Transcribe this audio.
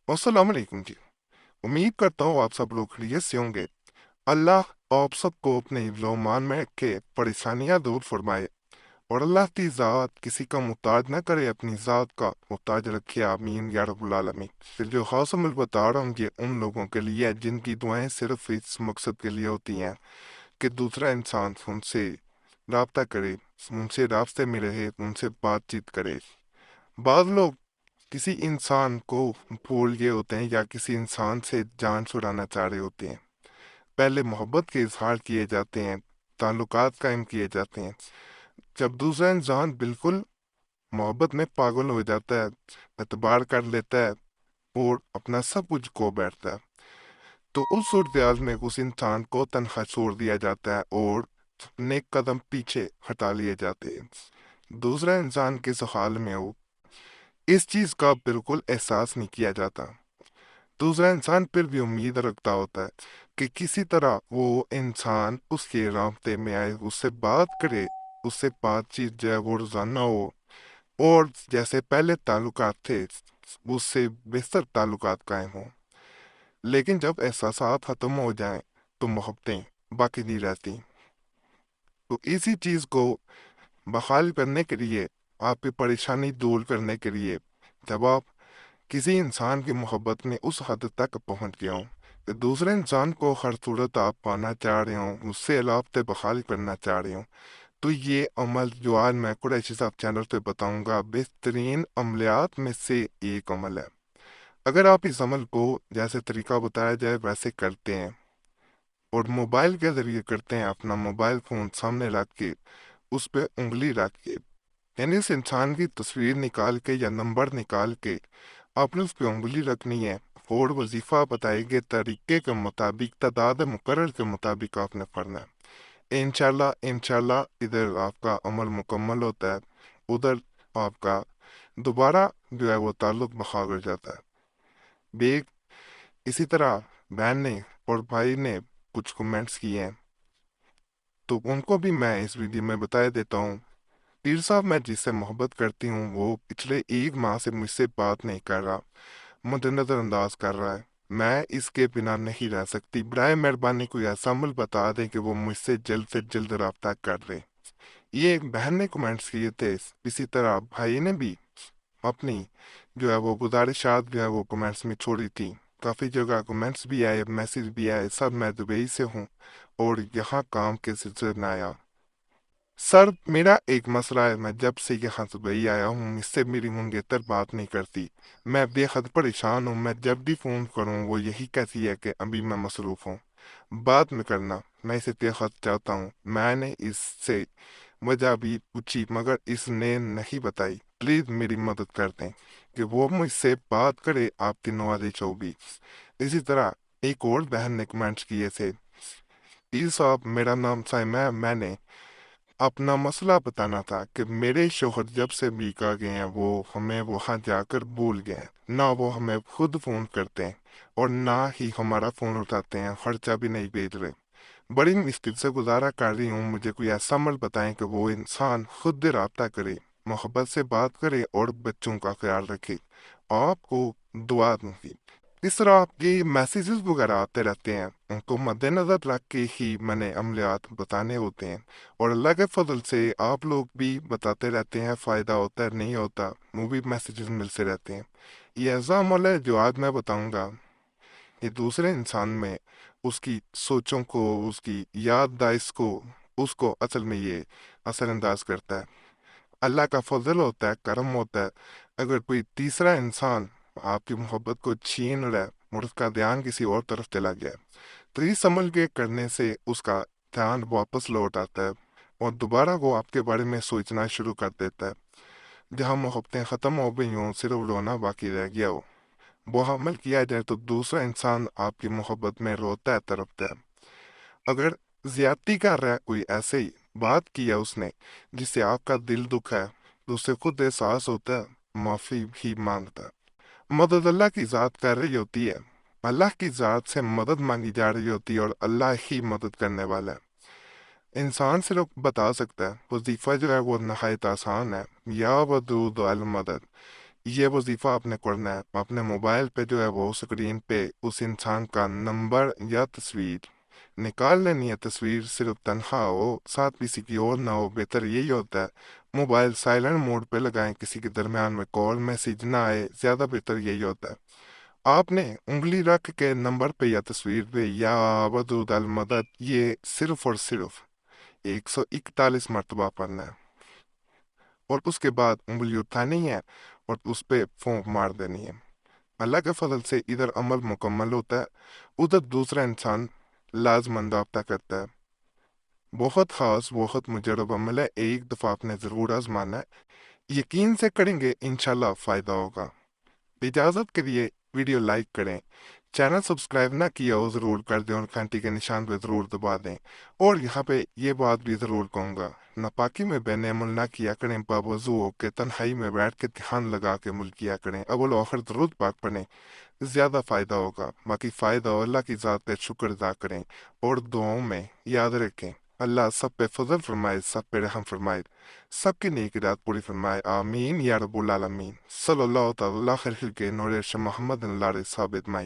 अस्सलाम वालेकुम जी। उम्मीद करता हूँ आप सब लोग खैरियत से होंगे। अल्लाह आप सबको अपने ईमान में रखे, परेशानियां दूर फरमाए और अल्लाह की ज़ात किसी का मुहताज न करे, अपनी ज़ात का मुहताज रखे, आमीन या रब्बुल आलमीन। फिर जो खास अमल बता रहा हूँ ये उन लोगों के लिए है जिनकी दुआएं सिर्फ इस मकसद के लिए होती हैं कि दूसरा इंसान उनसे राब्ता करे, उनसे रास्ते में रहे, उनसे बातचीत करे। बाद लोग किसी इंसान को भूल गए होते हैं या किसी इंसान से जान छुड़ाना चाह रहे होते हैं। पहले मोहब्बत के इजहार किए जाते हैं, ताल्लुकात कायम किए जाते हैं। जब दूसरा इंसान बिल्कुल मोहब्बत में पागल हो जाता है, एतबार कर लेता है और अपना सब कुछ खो बैठता है, तो उस सूरत में उस इंसान को तनहा छोड़ दिया जाता है और नेक कदम पीछे हटा लिए जाते हैं। दूसरा इंसान किस हाल में हो, इस चीज का बिल्कुल एहसास नहीं किया जाता। दूसरा इंसान फिर भी उम्मीद रखता होता है कि किसी तरह वो इंसान उसके रास्ते में आए, उससे बात करे, उससे बातचीत जो है वो रोजाना हो और जैसे पहले ताल्लुकात थे उससे बेहतर ताल्लुकात कायम हो। लेकिन जब एहसासात खत्म हो जाएं तो मोहब्बतें बाकी नहीं रहती। तो इसी चीज को बहाल करने के लिए, आपकी परेशानी दूर करने के लिए, जब आप किसी इंसान की मोहब्बत में उस हद तक पहुंच गया हूँ कि दूसरे इंसान को हर सूरत आप पाना चाह रहे हो, उससे अलापते बहाल करना चाह रहे हो, तो ये अमल जो आज मैं कुरैशी साहब चैनल पे बताऊंगा बेहतरीन अमलियात में से एक अमल है। अगर आप इस अमल को जैसे तरीका बताया जाए वैसे करते हैं और मोबाइल के जरिए करते हैं, अपना मोबाइल फोन सामने रख के उस पर उंगली रख के, यानी उस इंसान की तस्वीर निकाल के या नंबर निकाल के आपने उस पर उंगली रखनी है और वजीफा बताए गए तरीके के मुताबिक, तादाद मुकर्रर के मुताबिक आपने पढ़ना है। इंशाल्लाह इंशाल्लाह इधर आपका अमल मुकम्मल होता है, उधर आपका दोबारा जो है वो ताल्लुक बहाल हो जाता है। बेग इसी तरह बहन ने और भाई ने कुछ कमेंट्स किए हैं, तो उनको भी मैं इस वीडियो में बता देता हूँ। पीर साहब, मैं जिससे मोहब्बत करती हूँ वो पिछले 1 माह से मुझसे बात नहीं कर रहा, मुझे नज़रअंदाज कर रहा है। मैं इसके बिना नहीं रह सकती, बराए मेहरबानी कोई ऐसा अमल बता दें कि वो मुझसे जल्द से जल्द रब्ता कर ले। ये एक बहन ने कमेंट्स किए थे, इसी तरह भाई ने भी अपनी जो है वो गुजारिशात जो है वो कमेंट्स में छोड़ी थी। काफ़ी जगह कमेंट्स भी आए, मैसेज भी आए, सब मैं दुबई से हूँ और यहाँ काम के सिलसिले में आया। सर, मेरा एक मसला है, मैं जब से यहाँ दुबई आया हूँ इससे मेरी मंगेतर बात नहीं करती। मैं बेहद परेशान हूँ, मैं जब भी फ़ोन करूँ वो यही कहती है कि अभी मैं मसरूफ़ हूँ, बाद में करना। मैं इसे बेहद चाहता हूँ। मैंने इससे वजह भी पूछी मगर इसने नहीं बताई। प्लीज़ मेरी मदद कर दें कि वो मुझसे बात करे। आपकी नवाज़ी 24। इसी तरह एक और बहन ने कमेंट्स किए थे, ई साहब मेरा नाम साइमा है, मैंने अपना मसला बताना था कि मेरे शोहर जब से अमेरिका गए हैं वो हमें वहां जाकर भूल गए हैं, ना वो हमें खुद फोन करते हैं और ना ही हमारा फोन उठाते हैं, खर्चा भी नहीं भेज रहे। बड़ी मुश्किल से गुजारा कर रही हूँ, मुझे कोई ऐसा अमल बताएं कि वो इंसान खुद राब्ता करे, मोहब्बत से बात करे और बच्चों का ख्याल रखे। आपको दुआ दूंगी। इस तरह आपके मैसेजेस वगैरह आते रहते हैं, उनको मद्देनजर रख के ही मैंने अमलियात बताने होते हैं और अल्लाह के फजल से आप लोग भी बताते रहते हैं, फ़ायदा होता है नहीं होता, वो भी मैसेजेस मिलते रहते हैं। ये ऐसा अमल है जो आज मैं बताऊंगा, ये दूसरे इंसान में उसकी सोचों को, उसकी याददाश्त को, उसको असल में ये असरअंदाज करता है। अल्लाह का फजल होता है, करम होता है। अगर कोई तीसरा इंसान आपकी मोहब्बत को छीन रहा है और उसका ध्यान किसी और तरफ चला गया है, तो इस अमल के करने से उसका ध्यान वापस लौट आता है और दोबारा वो आपके बारे में सोचना शुरू कर देता है। जहाँ मोहब्बतें ख़त्म हो गई हों, सिर्फ रोना बाकी रह गया हो, वो अमल किया जाए तो दूसरा इंसान आपकी मोहब्बत में रोता है, तड़पता है। अगर ज्यादती कर रहा है कोई, ऐसे ही बात किया उसने जिससे आपका दिल दुखा है, तो उसे खुद एहसास होता है, माफी भी मांगता है। मदद अल्लाह की जात कर रही होती है, अल्लाह की जात से मदद मांगी जा रही होती है और अल्लाह ही मदद करने वाला है। इंसान सिर्फ बता सकता है, वजीफा जो है वो नहायत आसान है, या वदूद अल मदद, یہ وظیفہ آپ نے کرنا ہے، اپنے موبائل پہ جو ہے وہ اسکرین پہ اس انسان کا نمبر یا تصویر نکال لینی ہے۔ تصویر صرف تنہا ہو، ساتھ کسی کی اور نہ ہو، بہتر یہی ہوتا ہے۔ موبائل سائلنٹ موڈ پہ لگائیں، کسی کے درمیان میں کال میسیج نہ آئے، زیادہ بہتر یہی ہوتا ہے۔ آپ نے انگلی رکھ کے نمبر پہ یا تصویر پہ یا ودود المدد یہ صرف اور صرف 141 مرتبہ پڑھنا ہے، اور اس کے بعد انگلی اٹھانی ہے اور اس پہ پھونک مار دینی ہے۔ اللہ کے فضل سے ادھر عمل مکمل ہوتا ہے، ادھر دوسرا انسان لازماً رابطہ کرتا ہے۔ بہت خاص، بہت مجرب عمل ہے، ایک دفعہ آپ نے ضرور آزمانا ہے، یقین سے کریں گے انشاءاللہ فائدہ ہوگا۔ اجازت کے لیے ویڈیو لائک کریں، چینل سبسکرائب نہ کیا ہو ضرور کر دیں اور گھنٹی کے نشان پہ ضرور دبا دیں۔ اور یہاں پہ یہ بات بھی ضرور کہوں گا، ناپاکی میں بے عمل نہ کیا کریں، باوضو ہو کے تنہائی میں بیٹھ کے دھیان لگا کے عمل کیا کریں، اول و آخر درود پاک پڑھیں، زیادہ فائدہ ہوگا۔ باقی فائدہ ہو اللہ کی ذات پہ شکر ادا کریں، اور دعاؤں میں یاد رکھیں اللہ سب پہ فضل فرمائے، سب پہ رحم فرمائے، سب کی نیک اراد پوری فرمائے، آمین یا رب العالمین۔ صلی اللہ تعالی خیر کے نور محمد اللہ ثابت مائی